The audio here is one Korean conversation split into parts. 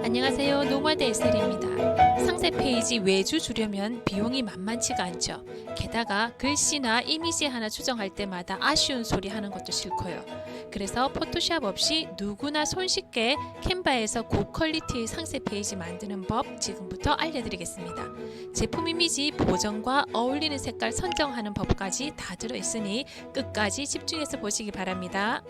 안녕하세요. 노마드 에셀입니다. 상세 페이지 외주 주려면 비용이 만만치가 않죠. 게다가 글씨나 이미지 하나 수정할 때마다 아쉬운 소리 하는 것도 싫고요. 그래서 포토샵 없이 누구나 손쉽게 캔바에서 고퀄리티의 상세 페이지 만드는 법 지금부터 알려드리겠습니다. 제품 이미지 보정과 어울리는 색깔 선정하는 법까지 다 들어있으니 끝까지 집중해서 보시기 바랍니다.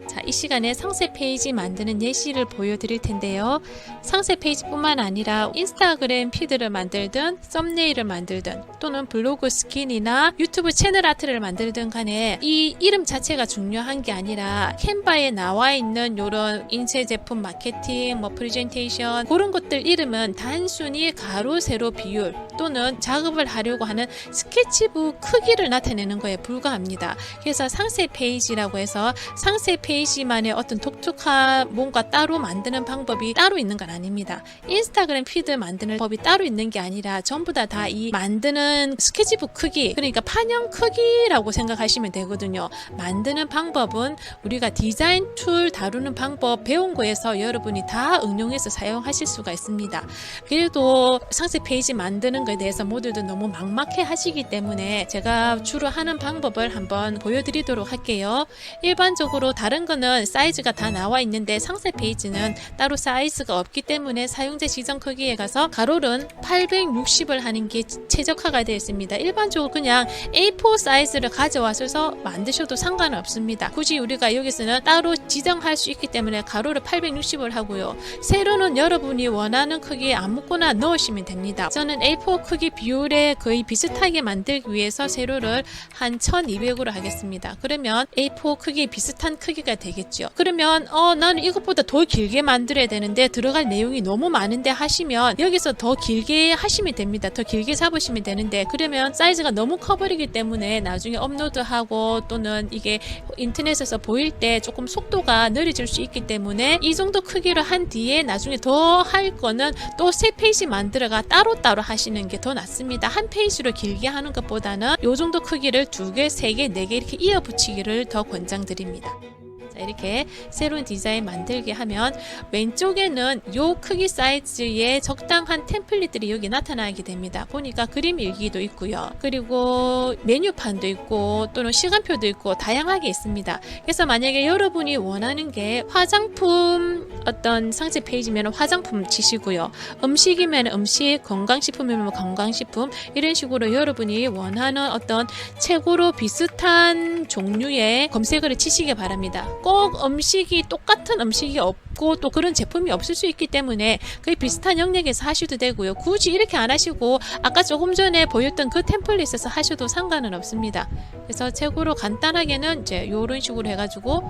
자, 이 시간에 상세 페이지 만드는 예시를 보여드릴 텐데요. 상세 페이지뿐만 아니라 인스타그램 피드를 만들든 썸네일을 만들든 또는 블로그 스킨이나 유튜브 채널 아트를 만들든 간에 이 이름 자체가 중요한 게 아니라 캔바에 나와 있는 이런 인쇄 제품 마케팅, 프레젠테이션 그런 것들 이름은 단순히 가로 세로 비율 또는 작업을 하려고 하는 스케치북 크기를 나타내는 거에 불과합니다. 그래서 상세 페이지라고 해서 상세 페이지만의 어떤 독특한 뭔가 따로 만드는 방법이 따로 있는 건 아닙니다. 인스타그램 피드 만드는 법이 따로 있는 게 아니라 전부 다 이 만드는 스케치북 크기, 그러니까 판형 크기라고 생각하시면 되거든요. 만드는 방법은 우리가 디자인 툴 다루는 방법 배운 거에서 여러분이 다 응용해서 사용하실 수가 있습니다. 그래도 상세 페이지 만드는 거에 대해서 모두들 너무 막막해 하시기 때문에 제가 주로 하는 방법을 한번 보여드리도록 할게요. 일반적으로 다른 거는 사이즈가 다 나와 있는데 상세 페이지는 따로 사이즈가 없기 때문에 사용자 지정 크기에 가서 가로는 860을 하는 게 최적화가 되어 있습니다. 일반적으로 그냥 A4 사이즈를 가져와서 만드셔도 상관은 없습니다. 굳이 우리가 여기서는 따로 지정할 수 있기 때문에 가로를 860을 하고요. 세로는 여러분이 원하는 크기에 아무거나 넣으시면 됩니다. 저는 A4 크기 비율에 거의 비슷하게 만들기 위해서 세로를 한 1200으로 하겠습니다. 그러면 A4 크기 비슷한 크기가 되겠죠. 그러면 나는 이것보다 더 길게 만들어야 되는데 들어갈 내용이 너무 많은데 하시면 여기서 더 길게 하시면 됩니다. 더 길게 잡으시면 되는데 그러면 사이즈가 너무 커버리기 때문에 나중에 업로드하고 또는 이게 인터넷에서 보일 때 조금 속도가 느려질 수 있기 때문에 이 정도 크기로 한 뒤에 나중에 더 할 거는 또 세 페이지 만들어가 따로따로 하시는 게 더 낫습니다. 한 페이지로 길게 하는 것보다는 이 정도 크기를 2개, 3개, 4개 이렇게 이어 붙이기를 더 권장드립니다. 자, 이렇게 새로운 디자인 만들게 하면 왼쪽에는 요 크기 사이즈의 적당한 템플릿들이 여기 나타나게 됩니다. 보니까 그림 일기도 있고요. 그리고 메뉴판도 있고 또는 시간표도 있고 다양하게 있습니다. 그래서 만약에 여러분이 원하는 게 화장품 어떤 상세 페이지면 화장품 치시고요. 음식이면 음식, 건강식품이면 건강식품 이런 식으로 여러분이 원하는 어떤 최고로 비슷한 종류의 검색어를 치시기 바랍니다. 꼭 음식이 똑같은 음식이 없고 또 그런 제품이 없을 수 있기 때문에 거의 비슷한 영역에서 하셔도 되고요. 굳이 이렇게 안 하시고 아까 조금 전에 보였던 그 템플릿에서 하셔도 상관은 없습니다. 그래서 최고로 간단하게는 이제 이런 식으로 해가지고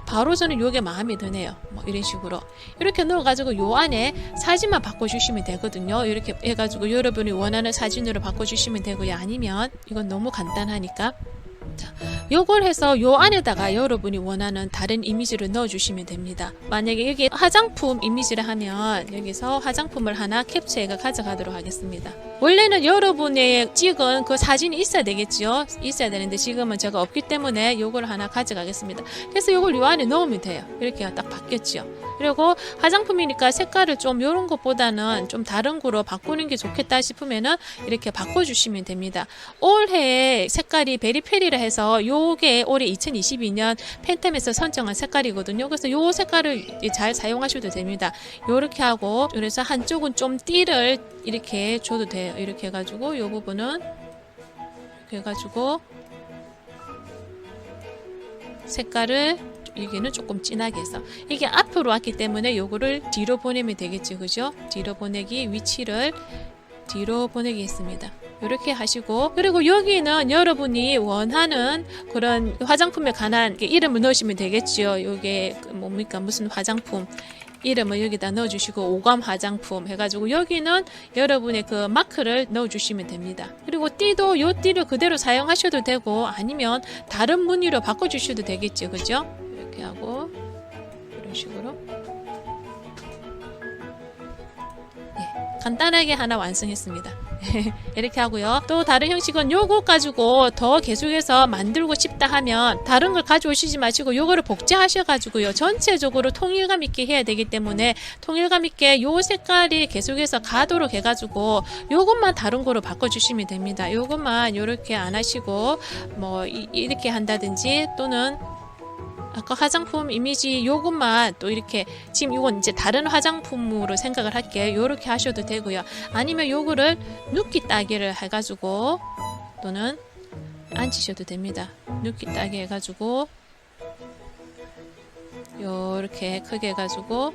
바로 저는 요게 마음에 드네요. 이런 식으로 이렇게 넣어가지고 요 안에 사진만 바꿔주시면 되거든요. 이렇게 해가지고 여러분이 원하는 사진으로 바꿔주시면 되고요. 아니면 이건 너무 간단하니까 자, 요걸 해서 요 안에다가 여러분이 원하는 다른 이미지를 넣어주시면 됩니다. 만약에 여기 화장품 이미지를 하면 여기서 화장품을 하나 캡처해가 가져가도록 하겠습니다. 원래는 여러분의 찍은 그 사진이 있어야 되겠죠. 있어야 되는데 지금은 제가 없기 때문에 요걸 하나 가져가겠습니다. 그래서 요걸 요 안에 넣으면 돼요. 이렇게 딱 바뀌었죠. 그리고 화장품이니까 색깔을 좀 요런 것보다는 좀 다른 거로 바꾸는 게 좋겠다 싶으면은 이렇게 바꿔주시면 됩니다. 올해 색깔이 베리페리라 해서 요게 올해 2022년 팬텀에서 선정한 색깔이거든요. 그래서 요 색깔을 잘 사용하셔도 됩니다. 요렇게 하고 그래서 한쪽은 좀 띠를 이렇게 줘도 돼요. 이렇게 해가지고 요 부분은 이렇게 해가지고 색깔을 여기는 조금 진하게 해서 이게 앞으로 왔기 때문에 요거를 뒤로 보내면 되겠죠. 그죠? 뒤로 보내기 위치를 뒤로 보내기 했습니다. 이렇게 하시고 그리고 여기는 여러분이 원하는 그런 화장품에 관한 이름을 넣으시면 되겠죠. 요게 뭡니까 무슨 화장품 이름을 여기다 넣어주시고 오감 화장품 해가지고 여기는 여러분의 그 마크를 넣어주시면 됩니다. 그리고 띠도 요 띠를 그대로 사용하셔도 되고 아니면 다른 무늬로 바꿔주셔도 되겠죠. 그죠? 이렇게 하고 이런 식으로 간단하게 하나 완성했습니다. 이렇게 하고요. 또 다른 형식은 요거 가지고 더 계속해서 만들고 싶다 하면 다른 걸 가져오시지 마시고 요거를 복제하셔가지고요. 전체적으로 통일감 있게 해야 되기 때문에 통일감 있게 요 색깔이 계속해서 가도록 해가지고 요것만 다른 거로 바꿔주시면 됩니다. 요것만 요렇게 안 하시고 뭐 이렇게 한다든지 또는 아까 화장품 이미지 요것만 또 이렇게 지금 이건 이제 다른 화장품으로 생각을 할게요. 요렇게 하셔도 되고요. 아니면 요거를 눕기 따기를 해가지고 또는 앉히셔도 됩니다. 눕기 따기 해가지고 요렇게 크게 해가지고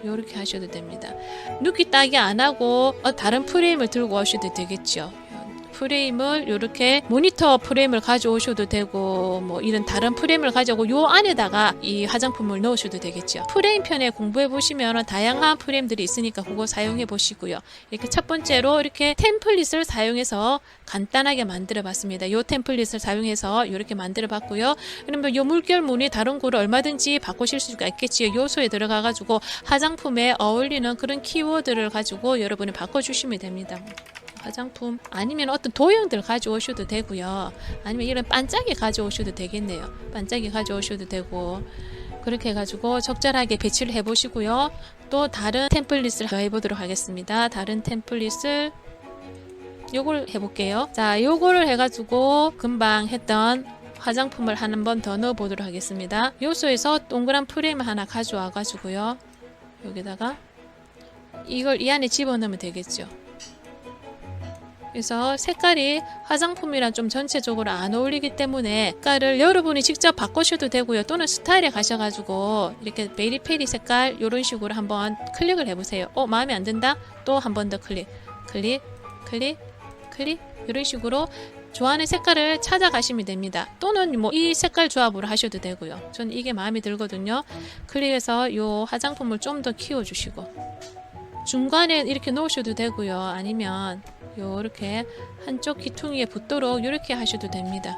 요렇게 하셔도 됩니다. 눕기 따기 안 하고 다른 프레임을 들고 오셔도 되겠죠. 프레임을 이렇게 모니터 프레임을 가져오셔도 되고 뭐 이런 다른 프레임을 가져오고 요 안에다가 이 화장품을 넣으셔도 되겠죠. 프레임 편에 공부해 보시면 다양한 프레임들이 있으니까 그거 사용해 보시고요. 이렇게 첫 번째로 이렇게 템플릿을 사용해서 간단하게 만들어 봤습니다. 요 템플릿을 사용해서 이렇게 만들어 봤고요. 그러면 요 물결 무늬 다른 거를 얼마든지 바꾸실 수가 있겠지요. 요소에 들어가 가지고 화장품에 어울리는 그런 키워드를 가지고 여러분이 바꿔 주시면 됩니다. 화장품 아니면 어떤 도형들 가져오셔도 되고요. 아니면 이런 반짝이 가져오셔도 되겠네요. 반짝이 가져오셔도 되고 그렇게 해가지고 적절하게 배치를 해 보시고요. 또 다른 템플릿을 더해 보도록 하겠습니다. 다른 템플릿을 요걸 해볼게요. 자, 요거를 해가지고 금방 했던 화장품을 한 번 더 넣어 보도록 하겠습니다. 요소에서 동그란 프레임을 하나 가져와 가지고요. 여기다가 이걸 이 안에 집어넣으면 되겠죠. 그래서 색깔이 화장품이랑 좀 전체적으로 안 어울리기 때문에 색깔을 여러분이 직접 바꾸셔도 되고요. 또는 스타일에 가셔가지고 이렇게 베리페리 색깔 이런 식으로 한번 클릭을 해보세요. 마음에 안 든다? 또 한 번 더 클릭 이런 식으로 좋아하는 색깔을 찾아가시면 됩니다. 또는 뭐 이 색깔 조합으로 하셔도 되고요. 저는 이게 마음에 들거든요. 클릭해서 이 화장품을 좀 더 키워주시고 중간에 이렇게 놓으셔도 되고요. 아니면 요렇게 한쪽 귀퉁이에 붙도록 이렇게 하셔도 됩니다.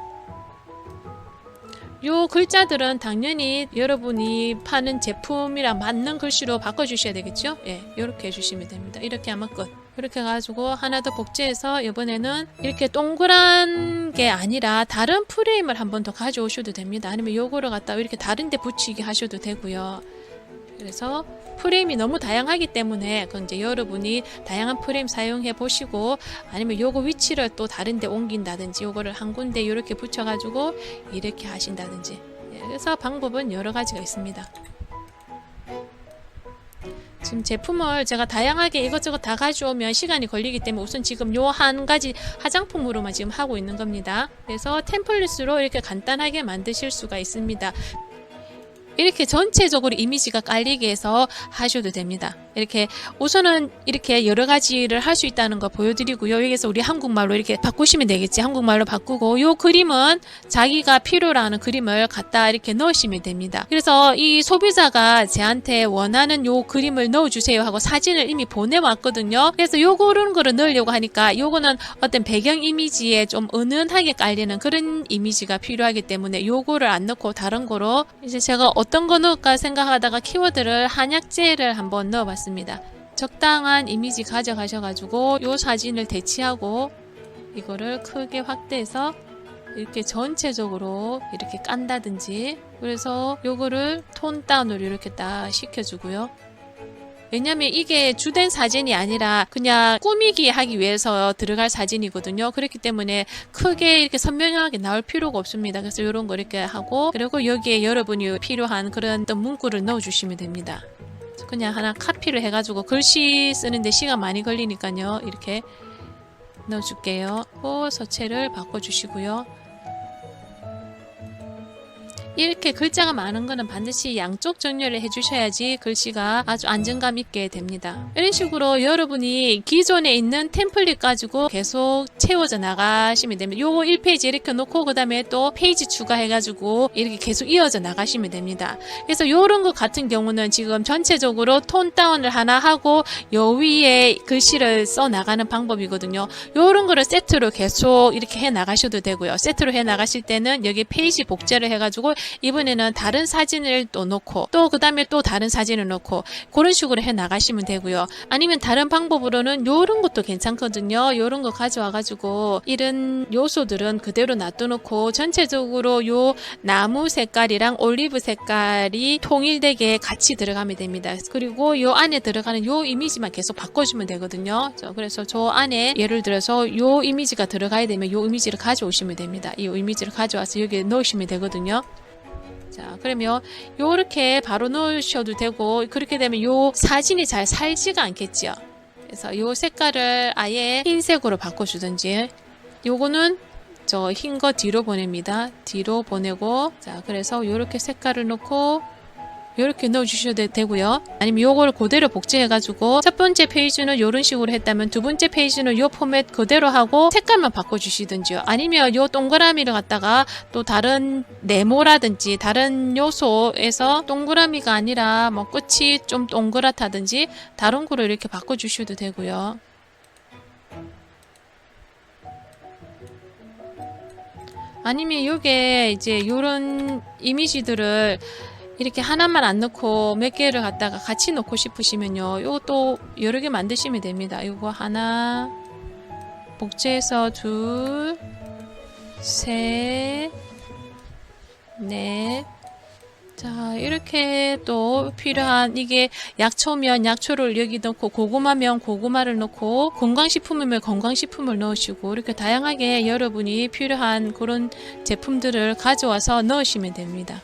요 글자들은 당연히 여러분이 파는 제품이랑 맞는 글씨로 바꿔주셔야 되겠죠. 이렇게 해주시면 됩니다. 이렇게 하면 끝. 이렇게 해가지고 하나 더 복제해서 이번에는 이렇게 동그란 게 아니라 다른 프레임을 한 번 더 가져오셔도 됩니다. 아니면 요거를 갖다가 이렇게 다른 데 붙이게 하셔도 되고요. 그래서 프레임이 너무 다양하기 때문에 그건 이제 여러분이 다양한 프레임 사용해 보시고 아니면 요거 위치를 또 다른 데 옮긴다든지 요거를 한 군데 이렇게 붙여 가지고 이렇게 하신다든지 그래서 방법은 여러 가지가 있습니다. 지금 제품을 제가 다양하게 이것저것 다 가져오면 시간이 걸리기 때문에 우선 지금 요 한 가지 화장품으로만 지금 하고 있는 겁니다. 그래서 템플릿으로 이렇게 간단하게 만드실 수가 있습니다. 이렇게 전체적으로 이미지가 깔리게 해서 하셔도 됩니다. 이렇게 우선은 이렇게 여러 가지를 할 수 있다는 거 보여드리고요. 여기서 우리 한국말로 이렇게 바꾸시면 되겠지. 한국말로 바꾸고 요 그림은 자기가 필요로 하는 그림을 갖다 이렇게 넣으시면 됩니다. 그래서 이 소비자가 저한테 원하는 요 그림을 넣어주세요 하고 사진을 이미 보내왔거든요. 그래서 요거런 거를 넣으려고 하니까 요거는 어떤 배경 이미지에 좀 은은하게 깔리는 그런 이미지가 필요하기 때문에 요거를 안 넣고 다른 거로 이제 제가 어떤 거 넣을까 생각하다가 키워드를 한약재를 한번 넣어봤습니다. 적당한 이미지 가져가셔가지고 요 사진을 대치하고 이거를 크게 확대해서 이렇게 전체적으로 이렇게 깐다든지 그래서 요거를 톤 다운으로 이렇게 딱 시켜주고요. 왜냐면 이게 주된 사진이 아니라 그냥 꾸미기 하기 위해서 들어갈 사진이거든요. 그렇기 때문에 크게 이렇게 선명하게 나올 필요가 없습니다. 그래서 이런 거 이렇게 하고 그리고 여기에 여러분이 필요한 그런 어떤 문구를 넣어주시면 됩니다. 그냥 하나 카피를 해가지고 글씨 쓰는데 시간 많이 걸리니까요. 이렇게 넣어줄게요. 서체를 바꿔주시고요. 이렇게 글자가 많은 거는 반드시 양쪽 정렬을 해주셔야지 글씨가 아주 안정감 있게 됩니다. 이런 식으로 여러분이 기존에 있는 템플릿 가지고 계속 채워져 나가시면 됩니다. 요거 1페이지 이렇게 놓고 그 다음에 또 페이지 추가해가지고 이렇게 계속 이어져 나가시면 됩니다. 그래서 요런 것 같은 경우는 지금 전체적으로 톤 다운을 하나 하고 요 위에 글씨를 써 나가는 방법이거든요. 요런 거를 세트로 계속 이렇게 해 나가셔도 되고요. 세트로 해 나가실 때는 여기 페이지 복제를 해가지고 이번에는 다른 사진을 또 넣고 또 그 다음에 또 다른 사진을 넣고 그런 식으로 해 나가시면 되고요. 아니면 다른 방법으로는 요런 것도 괜찮거든요. 요런 거 가져와 가지고 이런 요소들은 그대로 놔둬놓고 전체적으로 요 나무 색깔이랑 올리브 색깔이 통일되게 같이 들어가면 됩니다. 그리고 요 안에 들어가는 요 이미지만 계속 바꿔주면 되거든요. 그래서 저 안에 예를 들어서 요 이미지가 들어가야 되면 요 이미지를 가져오시면 됩니다. 이 이미지를 가져와서 여기에 넣으시면 되거든요. 자, 그러면 요렇게 바로 넣으셔도 되고, 그렇게 되면 요 사진이 잘 살지가 않겠죠. 그래서 요 색깔을 아예 흰색으로 바꿔주든지, 요거는 저 흰 거 뒤로 보냅니다. 뒤로 보내고, 자, 그래서 요렇게 색깔을 넣고 이렇게 넣어주셔도 되고요. 아니면 요걸 그대로 복제해가지고 첫 번째 페이지는 요런 식으로 했다면 두 번째 페이지는 요 포맷 그대로 하고 색깔만 바꿔주시든지요. 아니면 요 동그라미를 갖다가 또 다른 네모라든지 다른 요소에서 동그라미가 아니라 뭐 끝이 좀 동그랗다든지 다른 거로 이렇게 바꿔주셔도 되고요. 아니면 요게 이제 요런 이미지들을 이렇게 하나만 안 넣고 몇 개를 갖다가 같이 넣고 싶으시면요. 요것도 여러 개 만드시면 됩니다. 요거 하나, 복제해서 둘, 셋, 넷. 자, 이렇게 또 필요한 이게 약초면 약초를 여기 넣고 고구마면 고구마를 넣고 건강식품이면 건강식품을 넣으시고 이렇게 다양하게 여러분이 필요한 그런 제품들을 가져와서 넣으시면 됩니다.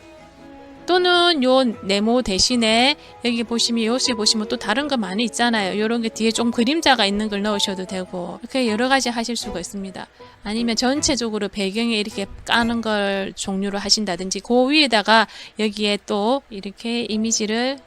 또는 요 네모 대신에 여기 보시면 요새 보시면 또 다른 거 많이 있잖아요. 요런 게 뒤에 좀 그림자가 있는 걸 넣으셔도 되고 이렇게 여러 가지 하실 수가 있습니다. 아니면 전체적으로 배경에 이렇게 까는 걸 종류로 하신다든지 그 위에다가 여기에 또 이렇게 이미지를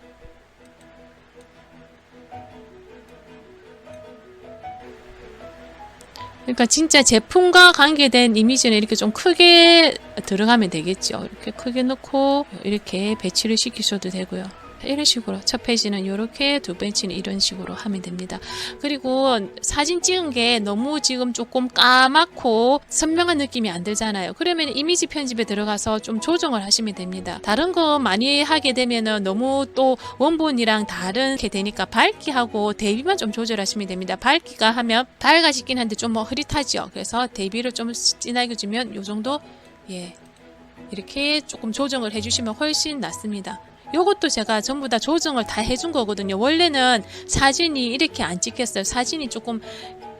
그러니까 진짜 제품과 관계된 이미지는 이렇게 좀 크게 들어가면 되겠죠. 이렇게 크게 넣고 이렇게 배치를 시키셔도 되고요. 이런 식으로 첫 페이지는 이렇게 두 페이지는 이런 식으로 하면 됩니다. 그리고 사진 찍은 게 너무 지금 조금 까맣고 선명한 느낌이 안 들잖아요. 그러면 이미지 편집에 들어가서 좀 조정을 하시면 됩니다. 다른 거 많이 하게 되면은 너무 또 원본이랑 다르게 되니까 밝기하고 대비만 좀 조절하시면 됩니다. 밝기가 하면 밝아지긴 한데 좀 뭐 흐릿하죠. 그래서 대비를 좀 진하게 주면 요 정도 이렇게 조금 조정을 해주시면 훨씬 낫습니다. 요것도 제가 전부 다 조정을 다 해준 거거든요. 원래는 사진이 이렇게 안 찍혔어요. 사진이 조금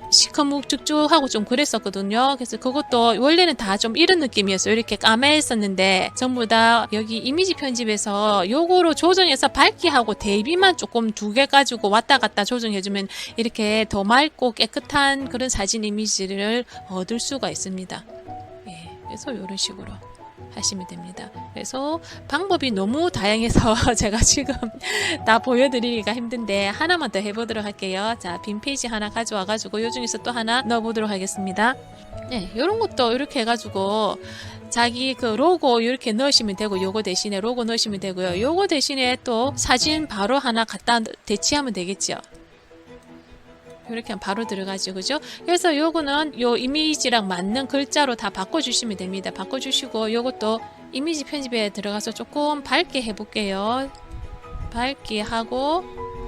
시커멓쭉쭉하고 좀 그랬었거든요. 그래서 그것도 원래는 다 좀 이런 느낌이었어요. 이렇게 까매했었는데 전부 다 여기 이미지 편집에서 요거로 조정해서 밝기하고 대비만 조금 두 개 가지고 왔다 갔다 조정해주면 이렇게 더 맑고 깨끗한 그런 사진 이미지를 얻을 수가 있습니다. 예, 그래서 이런 식으로 하시면 됩니다. 그래서 방법이 너무 다양해서 제가 지금 다 보여드리기가 힘든데 하나만 더 해보도록 할게요. 자, 빈 페이지 하나 가져와 가지고 요 중에서 또 하나 넣어보도록 하겠습니다. 네, 요런 것도 이렇게 해가지고 자기 그 로고 이렇게 넣으시면 되고 요거 대신에 로고 넣으시면 되고요. 요거 대신에 또 사진 바로 하나 갖다 대치하면 되겠죠. 이렇게 하면 바로 들어가죠. 그죠? 그래서 요거는 요 이미지랑 맞는 글자로 다 바꿔주시면 됩니다. 바꿔주시고 요것도 이미지 편집에 들어가서 조금 밝게 해볼게요. 밝게 하고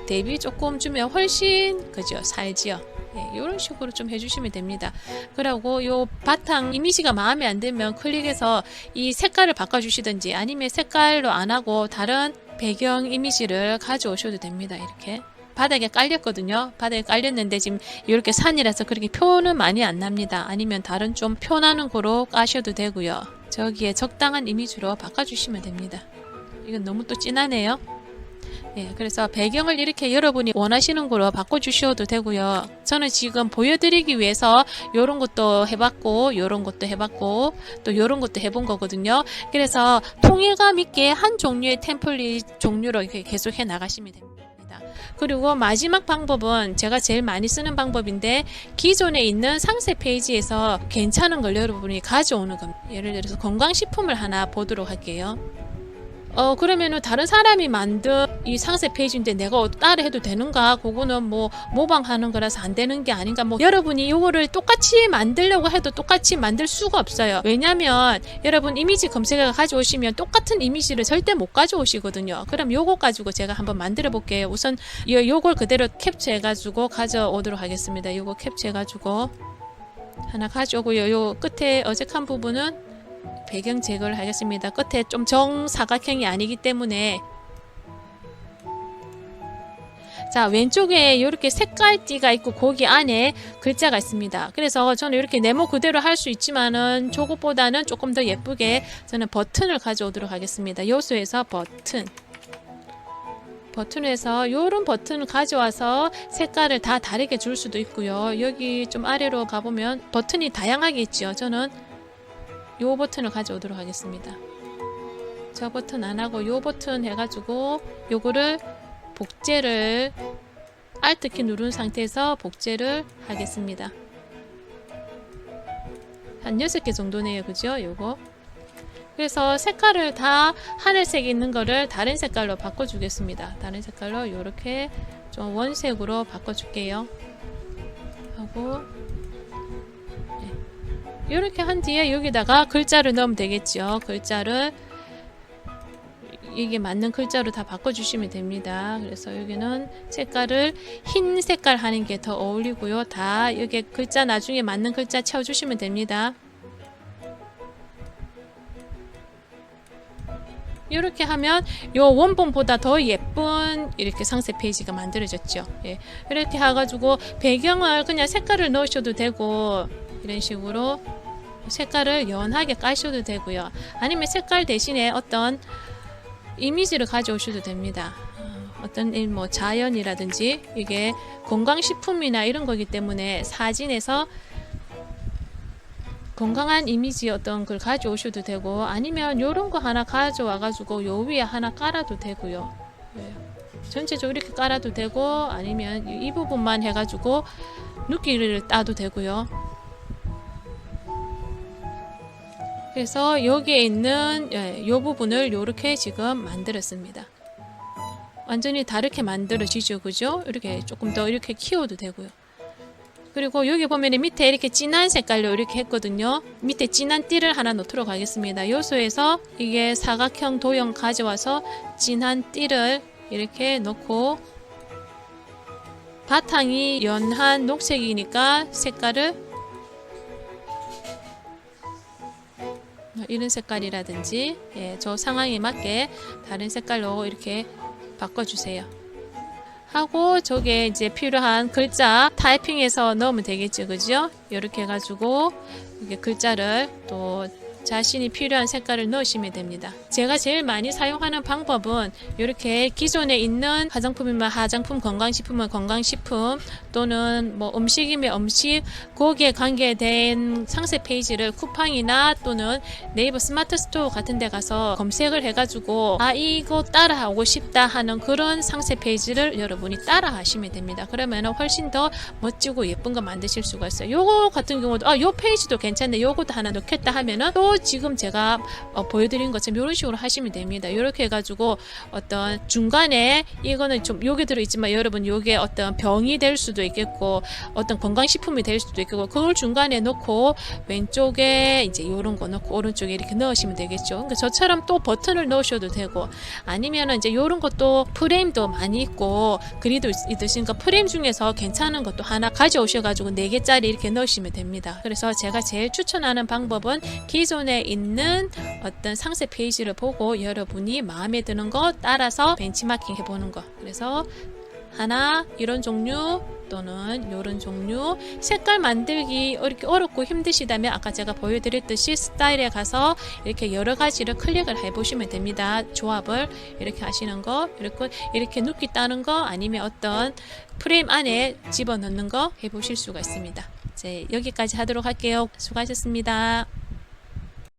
대비 조금 주면 훨씬 그죠? 살지요. 네, 이런 식으로 좀 해주시면 됩니다. 그리고 요 바탕 이미지가 마음에 안 들면 클릭해서 이 색깔을 바꿔주시든지 아니면 색깔로 안 하고 다른 배경 이미지를 가져오셔도 됩니다. 이렇게. 바닥에 깔렸거든요. 바닥에 깔렸는데 지금 이렇게 산이라서 그렇게 표는 많이 안 납니다. 아니면 다른 좀 표나는 거로 까셔도 되고요. 저기에 적당한 이미지로 바꿔주시면 됩니다. 이건 너무 또 진하네요. 예, 그래서 배경을 이렇게 여러분이 원하시는 거로 바꿔주셔도 되고요. 저는 지금 보여드리기 위해서 이런 것도 해봤고 이런 것도 해봤고 또 이런 것도 해본 거거든요. 그래서 통일감 있게 한 종류의 템플릿 종류로 이렇게 계속 해 나가시면 됩니다. 그리고 마지막 방법은 제가 제일 많이 쓰는 방법인데 기존에 있는 상세 페이지에서 괜찮은 걸 여러분이 가져오는 겁니다. 예를 들어서 건강식품을 하나 보도록 할게요. 그러면은 다른 사람이 만든 이 상세 페이지인데 내가 따라 해도 되는가? 그거는 뭐 모방하는 거라서 안 되는 게 아닌가? 뭐 여러분이 이거를 똑같이 만들려고 해도 똑같이 만들 수가 없어요. 왜냐면 여러분 이미지 검색어 가져오시면 똑같은 이미지를 절대 못 가져오시거든요. 그럼 요거 가지고 제가 한번 만들어 볼게요. 우선 요걸 그대로 캡처해 가지고 가져오도록 하겠습니다. 요거 캡처해 가지고 하나 가져오고요. 요 끝에 어색한 부분은 배경 제거를 하겠습니다. 끝에 좀 정사각형이 아니기 때문에. 자, 왼쪽에 이렇게 색깔띠가 있고 거기 안에 글자가 있습니다. 그래서 저는 이렇게 네모 그대로 할 수 있지만은 저것보다는 조금 더 예쁘게 저는 버튼을 가져오도록 하겠습니다. 요소에서 버튼에서 요런 버튼을 가져와서 색깔을 다 다르게 줄 수도 있고요. 여기 좀 아래로 가보면 버튼이 다양하게 있죠. 저는 요 버튼을 가져오도록 하겠습니다. 저 버튼 안 하고 요 버튼 해가지고 요거를 복제를 Alt키 누른 상태에서 복제를 하겠습니다. 한 6개 정도네요. 그죠? 요거. 그래서 색깔을 다 하늘색 있는 거를 다른 색깔로 바꿔주겠습니다. 다른 색깔로 요렇게 좀 원색으로 바꿔줄게요. 하고 이렇게 한 뒤에 여기다가 글자를 넣으면 되겠죠. 글자를 이게 맞는 글자로 다 바꿔주시면 됩니다. 그래서 여기는 색깔을 흰 색깔 하는 게 더 어울리고요. 다 여기 글자 나중에 맞는 글자 채워주시면 됩니다. 이렇게 하면 요 원본보다 더 예쁜 이렇게 상세 페이지가 만들어졌죠. 예. 이렇게 해가지고 배경을 그냥 색깔을 넣으셔도 되고 이런 식으로 색깔을 연하게 까셔도 되고요. 아니면 색깔 대신에 어떤 이미지를 가져오셔도 됩니다. 어떤 뭐 자연이라든지 이게 건강식품이나 이런 거기 때문에 사진에서 건강한 이미지 어떤 걸 가져오셔도 되고 아니면 요런 거 하나 가져와 가지고 요 위에 하나 깔아도 되고요. 네. 전체적으로 이렇게 깔아도 되고 아니면 이 부분만 해가지고 눕기를 따도 되고요. 그래서 여기에 있는 이 부분을 이렇게 지금 만들었습니다. 완전히 다르게 만들어지죠. 그죠? 이렇게 조금 더 이렇게 키워도 되고요. 그리고 여기 보면 밑에 이렇게 진한 색깔로 이렇게 했거든요. 밑에 진한 띠를 하나 넣도록 하겠습니다. 요소에서 이게 사각형 도형 가져와서 진한 띠를 이렇게 넣고 바탕이 연한 녹색이니까 색깔을 이런 색깔이라든지 저 상황에 맞게 다른 색깔로 이렇게 바꿔주세요. 하고 저게 이제 필요한 글자 타이핑해서 넣으면 되겠죠. 그죠? 이렇게 해가지고 이게 글자를 또 자신이 필요한 색깔을 넣으시면 됩니다. 제가 제일 많이 사용하는 방법은 이렇게 기존에 있는 화장품이면 화장품, 건강식품은 건강식품 또는 뭐 음식이면 음식, 거기에 관계된 상세 페이지를 쿠팡이나 또는 네이버 스마트 스토어 같은 데 가서 검색을 해가지고 아 이거 따라하고 싶다 하는 그런 상세 페이지를 여러분이 따라 하시면 됩니다. 그러면 훨씬 더 멋지고 예쁜 거 만드실 수가 있어요. 요거 같은 경우도 요 페이지도 괜찮네, 요것도 하나 넣겠다 하면은 또 지금 제가 보여드린 것처럼 이런 식으로 하시면 됩니다. 이렇게 해가지고 어떤 중간에 이거는 좀 요게 들어있지만 여러분 요게 어떤 병이 될 수도 있겠고 어떤 건강식품이 될 수도 있겠고 그걸 중간에 넣고 왼쪽에 이제 요런 거 넣고 오른쪽에 이렇게 넣으시면 되겠죠. 그러니까 저처럼 또 버튼을 넣으셔도 되고 아니면은 이제 요런 것도 프레임도 많이 있고 글이도 있으니까 프레임 중에서 괜찮은 것도 하나 가져오셔가지고 4개짜리 이렇게 넣으시면 됩니다. 그래서 제가 제일 추천하는 방법은 기존에 있는 어떤 상세 페이지를 보고 여러분이 마음에 드는 거 따라서 벤치마킹 해보는 거. 그래서 하나 이런 종류 또는 이런 종류 색깔 만들기 이렇게 어렵고 힘드시다면 아까 제가 보여드렸듯이 스타일에 가서 이렇게 여러 가지를 클릭을 해보시면 됩니다. 조합을 이렇게 하시는 거 이렇게 눕기 따는 거 아니면 어떤 프레임 안에 집어넣는 거 해보실 수가 있습니다. 이제 여기까지 하도록 할게요. 수고하셨습니다.